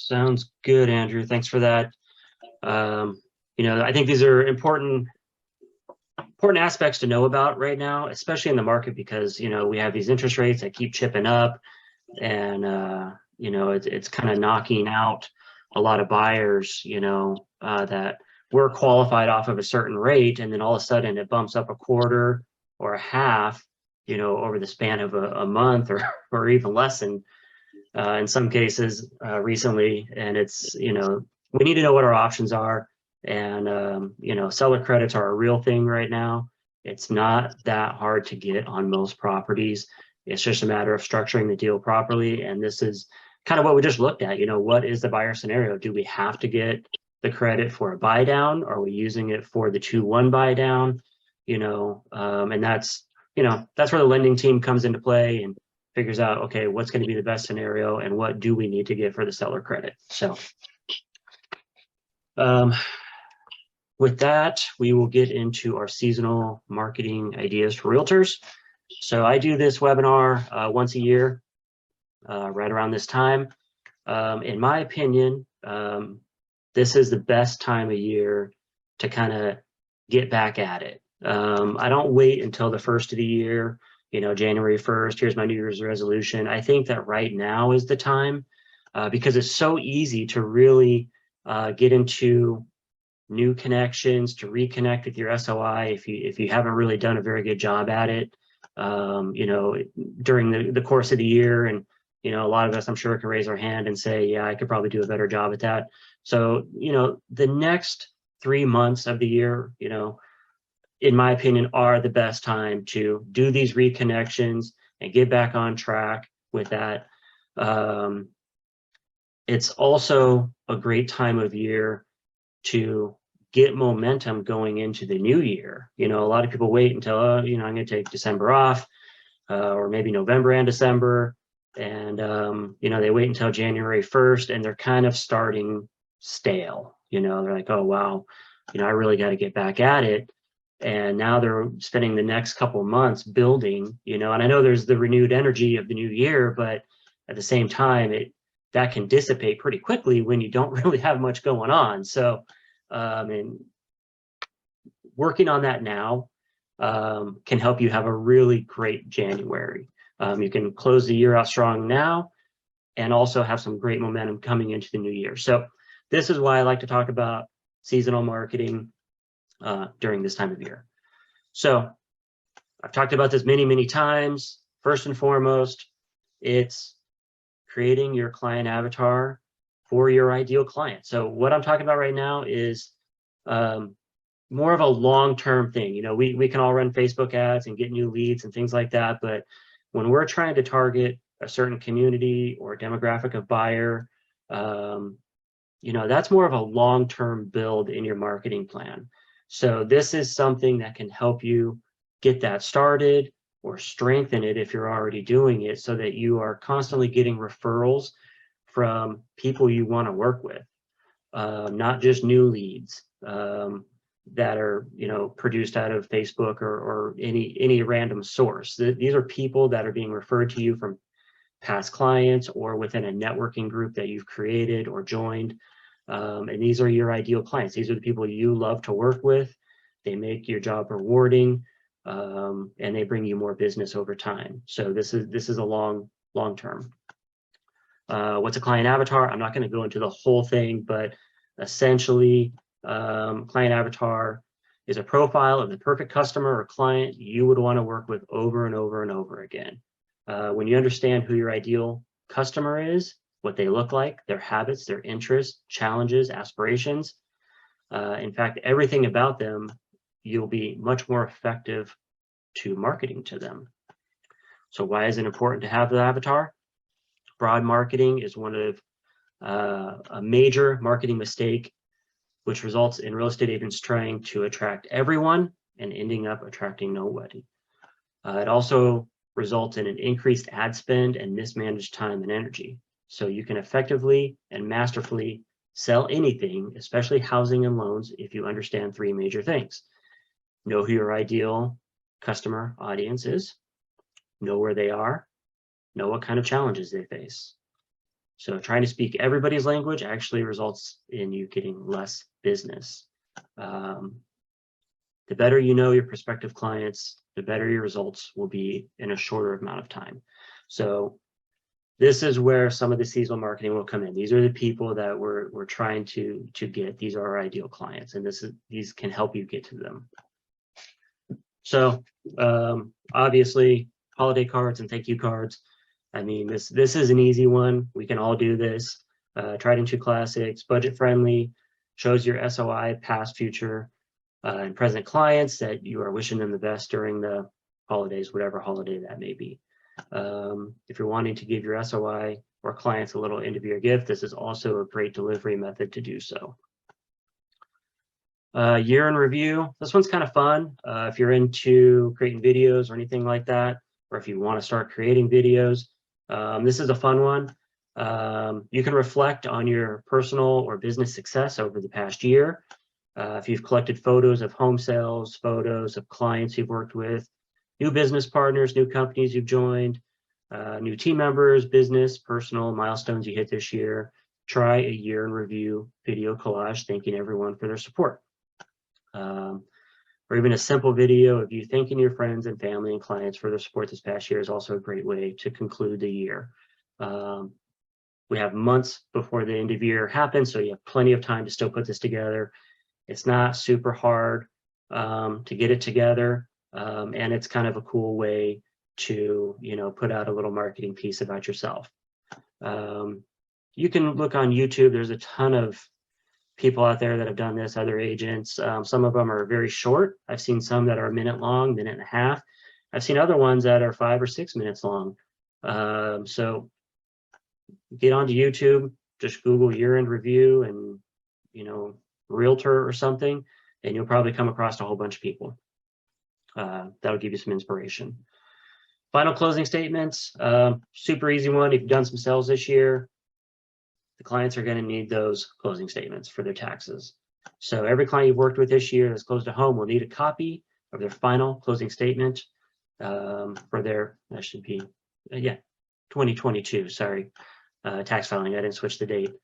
Sounds good, Andrew. Thanks for that. I think these are important aspects to know about right now, especially in the market, because we have these interest rates that keep chipping up, and it's kind of knocking out a lot of buyers. That were qualified off of a certain rate, and then all of a sudden it bumps up a quarter or a half, over the span of a month or even less than in some cases recently. And it's, we need to know what our options are. And, seller credits are a real thing right now. It's not that hard to get on most properties. It's just a matter of structuring the deal properly. And this is kind of what we just looked at. What is the buyer scenario? Do we have to get the credit for a buy down? Are we using it for the 2-1 buy down? And that's where the lending team comes into play and figures out, okay, what's going to be the best scenario and what do we need to get for the seller credit. So with that, we will get into our seasonal marketing ideas for realtors. So I do this webinar once a year, right around this time. In my opinion, this is the best time of year to kind of get back at it. I don't wait until the first of the year, January 1st, here's my New Year's resolution. I think that right now is the time because it's so easy to really get into new connections, to reconnect with your SOI if you haven't really done a very good job at it, during the course of the year. And, a lot of us, I'm sure, can raise our hand and say, yeah, I could probably do a better job at that. So, the next 3 months of the year, in my opinion, are the best time to do these reconnections and get back on track with that. It's also a great time of year to get momentum going into the new year. A lot of people wait until, I'm going to take December off, or maybe November and December. And, they wait until January 1st and they're kind of starting stale. They're like, oh, wow, I really got to get back at it. And now they're spending the next couple of months building, and I know there's the renewed energy of the new year, but at the same time, that can dissipate pretty quickly when you don't really have much going on. So, and working on that now can help you have a really great January. You can close the year out strong now and also have some great momentum coming into the new year. So this is why I like to talk about seasonal marketing during this time of year. So I've talked about this many, many times. First and foremost, it's creating your client avatar for your ideal client. So what I'm talking about right now is more of a long-term thing. We can all run Facebook ads and get new leads and things like that. But when we're trying to target a certain community or demographic of buyer, that's more of a long-term build in your marketing plan. So this is something that can help you get that started or strengthen it if you're already doing it, so that you are constantly getting referrals from people you want to work with, not just new leads that are produced out of Facebook or any random source. These are people that are being referred to you from past clients or within a networking group that you've created or joined. And these are your ideal clients. These are the people you love to work with. They make your job rewarding, and they bring you more business over time. So this is a long term. What's a client avatar? I'm not going to go into the whole thing, but essentially, client avatar is a profile of the perfect customer or client you would want to work with over and over and over again. When you understand who your ideal customer is, what they look like, their habits, their interests, challenges, aspirations, in fact, everything about them, you'll be much more effective to marketing to them. So why is it important to have the avatar? Broad marketing is one of a major marketing mistake, which results in real estate agents trying to attract everyone and ending up attracting nobody. It also results in an increased ad spend and mismanaged time and energy. So you can effectively and masterfully sell anything, especially housing and loans, if you understand 3 major things. Know who your ideal customer audience is, know where they are, know what kind of challenges they face. So trying to speak everybody's language actually results in you getting less business. The better you know your prospective clients, the better your results will be in a shorter amount of time. So this is where some of the seasonal marketing will come in. These are the people that we're trying to get. These are our ideal clients, and these can help you get to them. So obviously, holiday cards and thank you cards. I mean, this is an easy one. We can all do this. Tried and true classics, budget friendly, shows your SOI, past, future, and present clients that you are wishing them the best during the holidays, whatever holiday that may be. If you're wanting to give your SOI or clients a little end of year gift, this is also a great delivery method to do so. Year in review. This one's kind of fun. If you're into creating videos or anything like that, or if you want to start creating videos, this is a fun one. You can reflect on your personal or business success over the past year. If you've collected photos of home sales, photos of clients you've worked with, new business partners, new companies you've joined, new team members, business, personal milestones you hit this year, try a year in review video collage thanking everyone for their support. Or even a simple video of you thanking your friends and family and clients for their support this past year is also a great way to conclude the year. We have months before the end of year happens, so you have plenty of time to still put this together. It's not super hard to get it together, and it's kind of a cool way to, put out a little marketing piece about yourself. You can look on YouTube. There's a ton of people out there that have done this, other agents. Some of them are very short. I've seen some that are a minute long, minute and a half. I've seen other ones that are 5 or 6 minutes long. So get onto YouTube, just Google year-end review and, realtor or something, and you'll probably come across a whole bunch of people. That'll give you some inspiration. Final closing statements, super easy one. If you've done some sales this year, the clients are going to need those closing statements for their taxes. So every client you've worked with this year that's closed a home will need a copy of their final closing statement for their, that should be, 2022, sorry, tax filing. I didn't switch the date.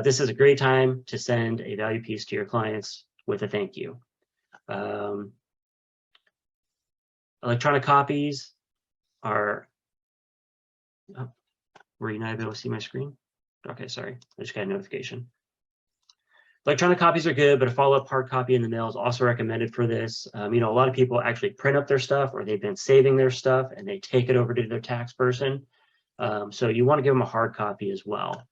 This is a great time to send a value piece to your clients with a thank you. Electronic copies are, were you not able to see my screen? Okay, sorry, I just got a notification. Electronic copies are good, but a follow-up hard copy in the mail is also recommended for this. A lot of people actually print up their stuff, or they've been saving their stuff and they take it over to their tax person. So you want to give them a hard copy as well.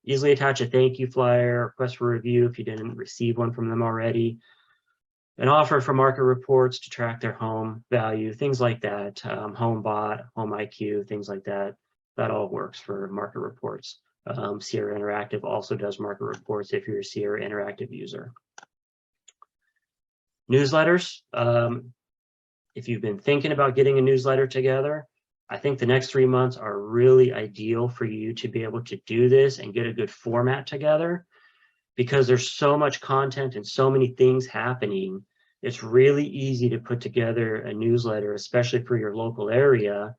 Easily attach a thank you flyer, request for review if you didn't receive one from them already. An offer for market reports to track their home value, things like that. Home bot, home IQ, things like that. That all works for market reports. Sierra Interactive also does market reports if you're a Sierra Interactive user. Newsletters. If you've been thinking about getting a newsletter together, I think the next 3 months are really ideal for you to be able to do this and get a good format together, because there's so much content and so many things happening. It's really easy to put together a newsletter, especially for your local area,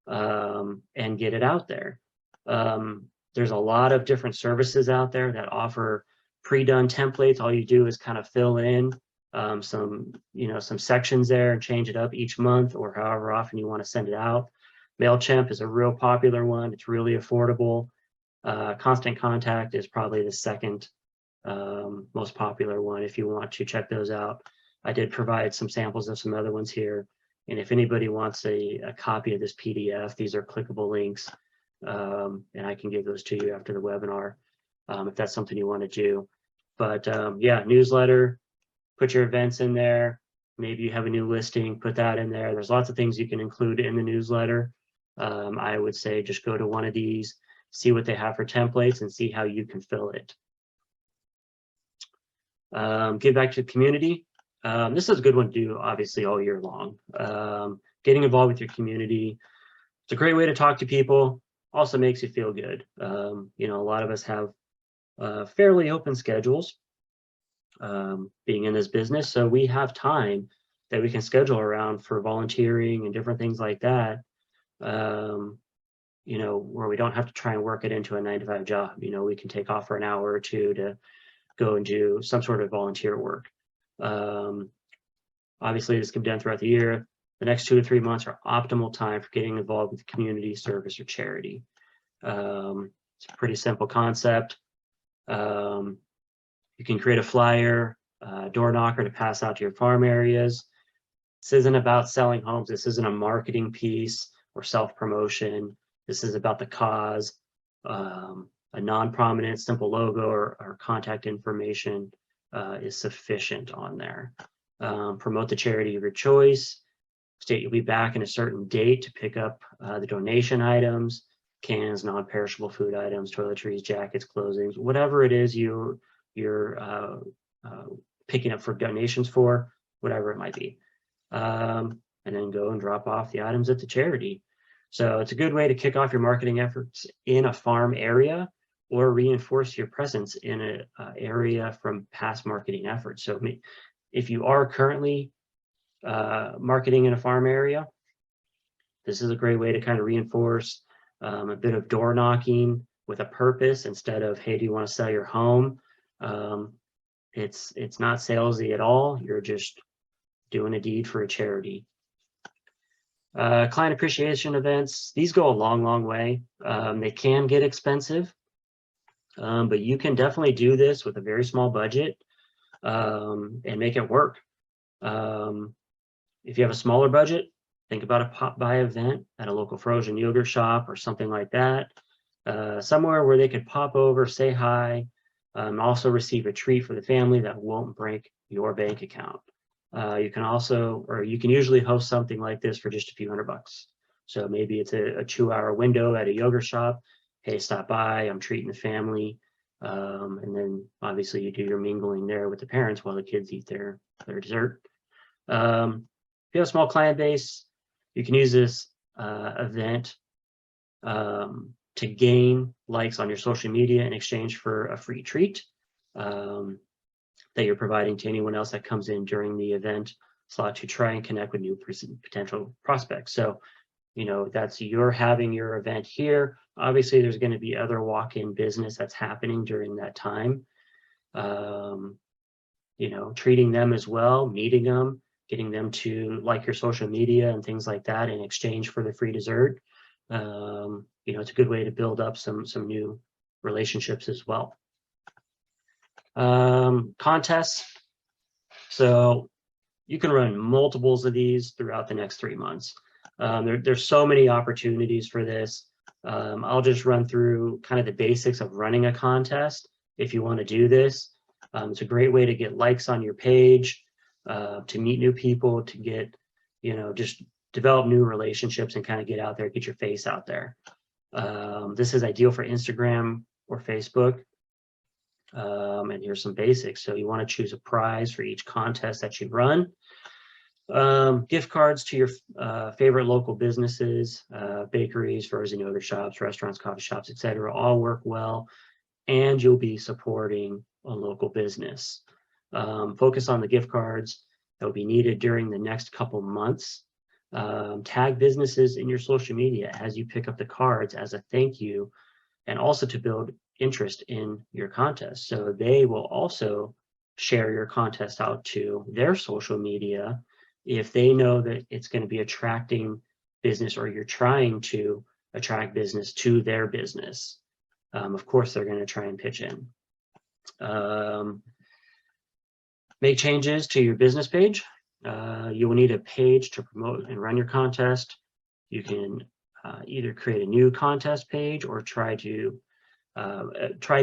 and get it out there. There's a lot of different services out there that offer pre-done templates. All you do is kind of fill in some sections there and change it up each month or however often you want to send it out. MailChimp is a real popular one. It's really affordable. Constant Contact is probably the second most popular one if you want to check those out. I did provide some samples of some other ones here. And if anybody wants a copy of this PDF, these are clickable links, and I can give those to you after the webinar if that's something you want to do. But yeah, newsletter, put your events in there. Maybe you have a new listing, put that in there. There's lots of things you can include in the newsletter. I would say just go to one of these, see what they have for templates, and see how you can fill it. Give back to the community. This is a good one to do, obviously, all year long. Getting involved with your community. It's a great way to talk to people. Also makes you feel good. A lot of us have fairly open schedules being in this business, so we have time that we can schedule around for volunteering and different things like that. where we don't have to try and work it into a 9-to-5 job. We can take off for an hour or two to go and do some sort of volunteer work. Obviously, this can be done throughout the year. The next 2 to 3 months are optimal time for getting involved with community service or charity. It's a pretty simple concept. You can create a flyer, door knocker to pass out to your farm areas. This isn't about selling homes. This isn't a marketing piece or self-promotion. This is about the cause. A non-prominent, simple logo or contact information is sufficient on there. Promote the charity of your choice. State you'll be back in a certain date to pick up the donation items, cans, non-perishable food items, toiletries, jackets, clothing, whatever it is you're picking up for donations for, whatever it might be. And then go and drop off the items at the charity. So it's a good way to kick off your marketing efforts in a farm area or reinforce your presence in an area from past marketing efforts. So if you are currently marketing in a farm area, this is a great way to kind of reinforce a bit of door knocking with a purpose instead of, hey, do you want to sell your home? It's not salesy at all. You're just doing a deed for a charity. Client appreciation events, these go a long way. They can get expensive, but you can definitely do this with a very small budget and make it work. If you have a smaller budget, think about a pop-by event at a local frozen yogurt shop or something like that. Somewhere where they could pop over, say hi, also receive a treat for the family that won't break your bank account. You can usually host something like this for just a few $100. So maybe it's a 2-hour window at a yogurt shop. Hey, stop by, I'm treating the family. And then obviously you do your mingling there with the parents while the kids eat their dessert. If you have a small client base, you can use this event to gain likes on your social media in exchange for a free treat that you're providing to anyone else that comes in during the event slot to try and connect with new potential prospects. So, that's you're having your event here. Obviously, there's going to be other walk-in business that's happening during that time. Treating them as well, meeting them, getting them to like your social media and things like that in exchange for the free dessert. It's a good way to build up some new relationships as well. Contests. So you can run multiples of these throughout the next 3 months. There's so many opportunities for this. I'll just run through kind of the basics of running a contest if you want to do this. It's a great way to get likes on your page, to meet new people, to get, just develop new relationships and kind of get out there, get your face out there. This is ideal for Instagram or Facebook. And here's some basics. So you want to choose a prize for each contest that you run. Gift cards to your favorite local businesses, bakeries, frozen yogurt shops, restaurants, coffee shops, etc. all work well, and you'll be supporting a local business. Focus on the gift cards that will be needed during the next couple months. Tag businesses in your social media as you pick up the cards as a thank you, and also to build interest in your contest. So they will also share your contest out to their social media if they know that it's going to be attracting business, or you're trying to attract business to their business. Of course, they're going to try and pitch in. Make changes to your business page. You will need a page to promote and run your contest. You can either create a new contest page or try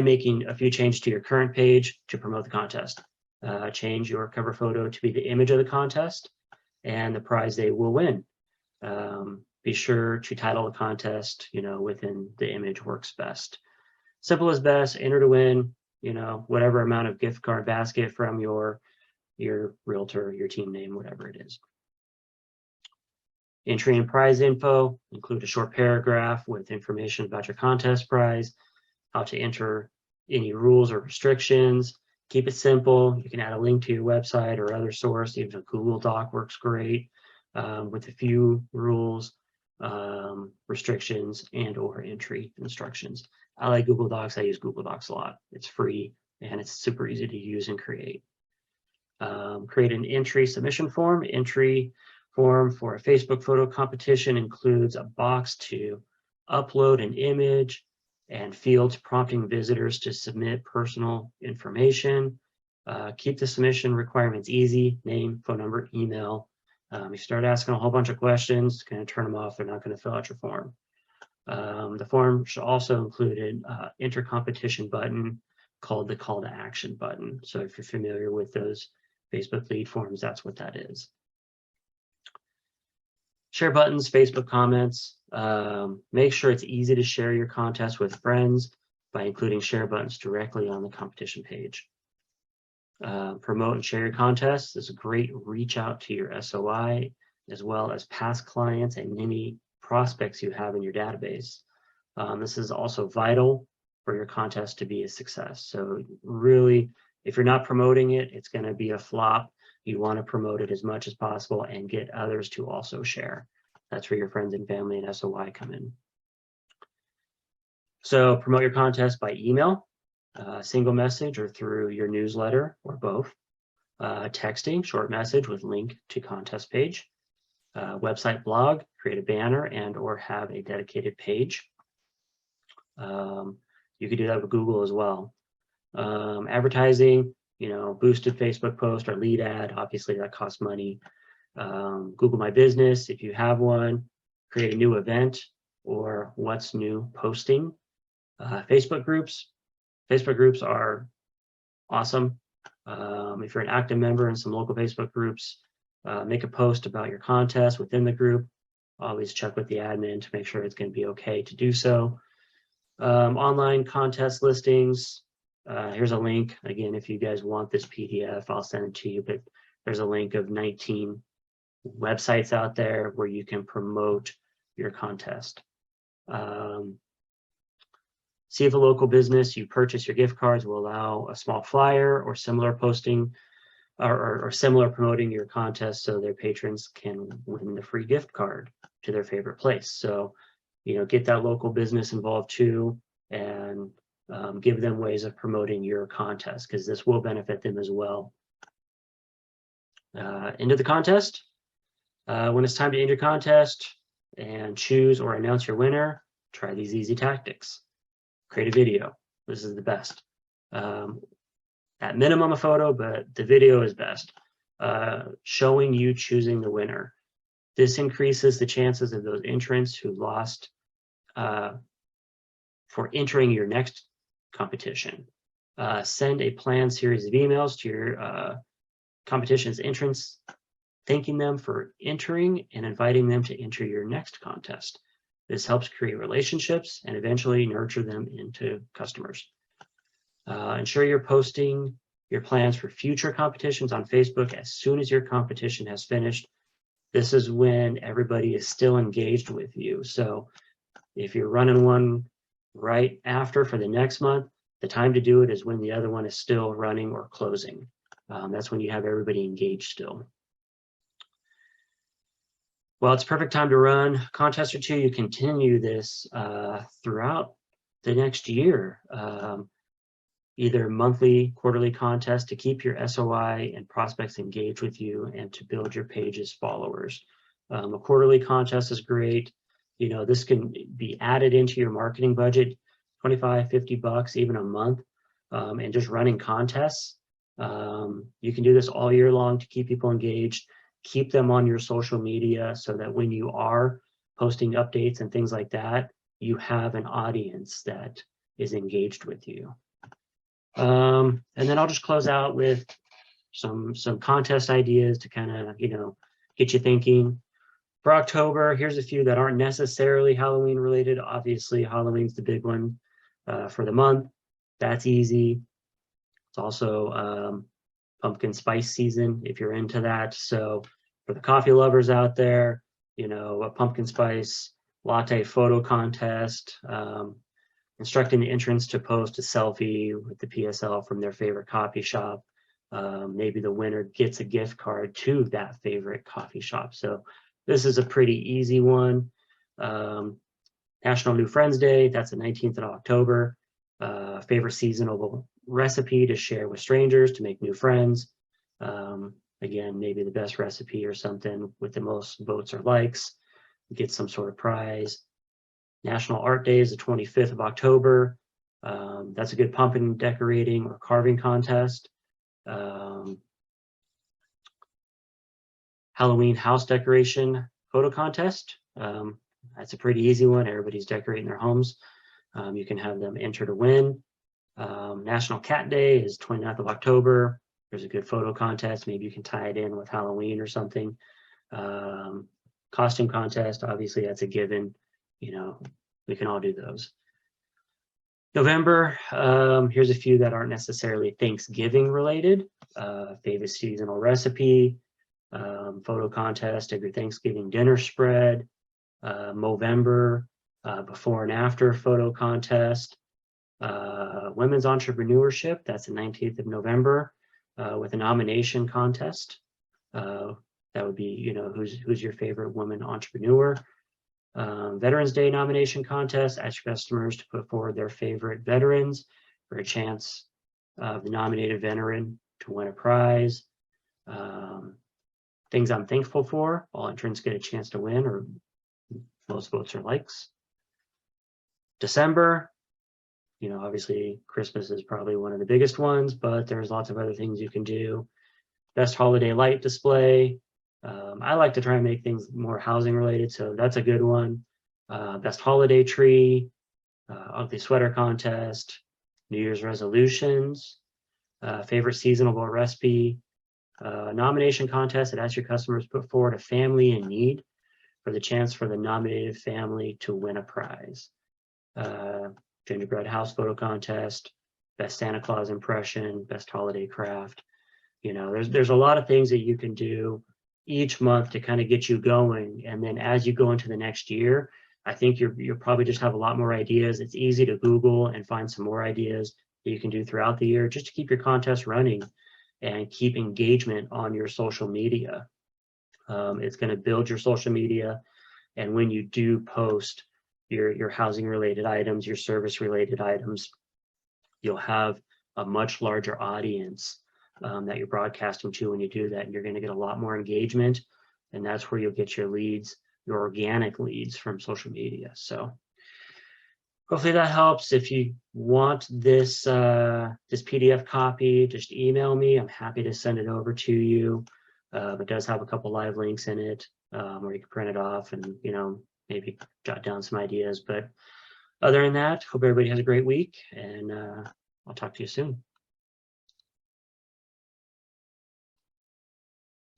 making a few changes to your current page to promote the contest. Change your cover photo to be the image of the contest and the prize they will win. Be sure to title the contest, within the image works best. Simple as best, enter to win, whatever amount of gift card basket from your realtor, your team name, whatever it is. Entry and prize info, include a short paragraph with information about your contest prize, how to enter, any rules or restrictions. Keep it simple. You can add a link to your website or other source. Even a Google Doc works great with a few rules. restrictions and or entry instructions. I like Google Docs. I use Google Docs a lot. It's free and it's super easy to use and create. Create an entry submission form. Entry form for a Facebook photo competition includes a box to upload an image and fields prompting visitors to submit personal information. Keep the submission requirements easy: name, phone number, email. If you start asking a whole bunch of questions, it's going to turn them off. They're not going to fill out your form. The form should also include an enter competition button called the call to action button. So if you're familiar with those Facebook lead forms, that's what that is. Share buttons, Facebook comments. Make sure it's easy to share your contest with friends by including share buttons directly on the competition page. Promote and share your contests. This is a great reach out to your SOI, as well as past clients and any prospects you have in your database. This is also vital for your contest to be a success. So really, if you're not promoting it, it's going to be a flop. You want to promote it as much as possible and get others to also share. That's where your friends and family and SOI come in. So promote your contest by email, single message, or through your newsletter, or both. Texting, short message with link to contest page. Website, blog, create a banner and or have a dedicated page. You could do that with Google as well. Advertising, boosted Facebook post or lead ad, obviously that costs money. Google My Business, if you have one. Create a new event or what's new posting. Facebook groups. Facebook groups are awesome. If you're an active member in some local Facebook groups, make a post about your contest within the group. Always check with the admin to make sure it's going to be okay to do so. Online contest listings. Here's a link. Again, if you guys want this PDF, I'll send it to you, but there's a link of 19 websites out there where you can promote your contest. See if a local business you purchase your gift cards will allow a small flyer or similar posting or similar promoting your contest so their patrons can win the free gift card to their favorite place. So, get that local business involved too, and give them ways of promoting your contest, because this will benefit them as well. Into the contest. When it's time to end your contest and choose or announce your winner, try these easy tactics. Create a video. This is the best. At minimum a photo, but the video is best. Showing you choosing the winner. This increases the chances of those entrants who lost for entering your next competition. Send a planned series of emails to your competition's entrants, thanking them for entering and inviting them to enter your next contest. This helps create relationships and eventually nurture them into customers. Ensure you're posting your plans for future competitions on Facebook as soon as your competition has finished. This is when everybody is still engaged with you. So if you're running one right after for the next month, the time to do it is when the other one is still running or closing. That's when you have everybody engaged still. Well, it's a perfect time to run a contest or two. You continue this throughout the next year. Either monthly, quarterly contest to keep your SOI and prospects engaged with you and to build your page's followers. A quarterly contest is great. This can be added into your marketing budget, $25, $50, even a month, and just running contests. You can do this all year long to keep people engaged, keep them on your social media so that when you are posting updates and things like that, you have an audience that is engaged with you. And then I'll just close out with some contest ideas to kind of, get you thinking. For October, here's a few that aren't necessarily Halloween related. Obviously, Halloween's the big one for the month. That's easy. It's also pumpkin spice season if you're into that. So for the coffee lovers out there, a pumpkin spice latte photo contest, instructing the entrants to post a selfie with the PSL from their favorite coffee shop. Maybe the winner gets a gift card to that favorite coffee shop. So this is a pretty easy one. National New Friends Day, that's the 19th of October. Favorite seasonal recipe to share with strangers to make new friends. Again, maybe the best recipe or something with the most votes or likes. Get some sort of prize. National Art Day is the 25th of October. That's a good pumpkin decorating or carving contest. Halloween house decoration photo contest. That's a pretty easy one. Everybody's decorating their homes. You can have them enter to win. National Cat Day is 29th of October. There's a good photo contest. Maybe you can tie it in with Halloween or something. Costume contest, obviously that's a given. You know, we can all do those. November, here's a few that aren't necessarily Thanksgiving related. Favorite seasonal recipe, photo contest of your Thanksgiving dinner spread. Movember, before and after photo contest. Women's entrepreneurship, that's the 19th of November, with a nomination contest. That would be, you know, who's your favorite woman entrepreneur. Veterans Day nomination contest, ask your customers to put forward their favorite veterans for a chance of the nominated veteran to win a prize. Things I'm thankful for, all entrants get a chance to win, or most votes are likes. December, you know, obviously Christmas is probably one of the biggest ones, but there's lots of other things you can do. Best holiday light display. I like to try and make things more housing related, so that's a good one. Best holiday tree, ugly sweater contest, New Year's resolutions, favorite seasonal recipe, nomination contest that asks your customers to put forward a family in need for the chance for the nominated family to win a prize. Gingerbread house photo contest, best Santa Claus impression, best holiday craft. You know, there's a lot of things that you can do each month to kind of get you going. And then as you go into the next year, I think you'll probably just have a lot more ideas. It's easy to Google and find some more ideas that you can do throughout the year just to keep your contest running and keep engagement on your social media. It's going to build your social media. And when you do post your housing related items, your service related items, you'll have a much larger audience that you're broadcasting to when you do that. And you're going to get a lot more engagement. And that's where you'll get your leads, your organic leads from social media. So hopefully that helps. If you want this, this PDF copy, just email me. I'm happy to send it over to you. It does have a couple live links in it, where you can print it off and, you know, maybe jot down some ideas. But other than that, hope everybody has a great week, and I'll talk to you soon.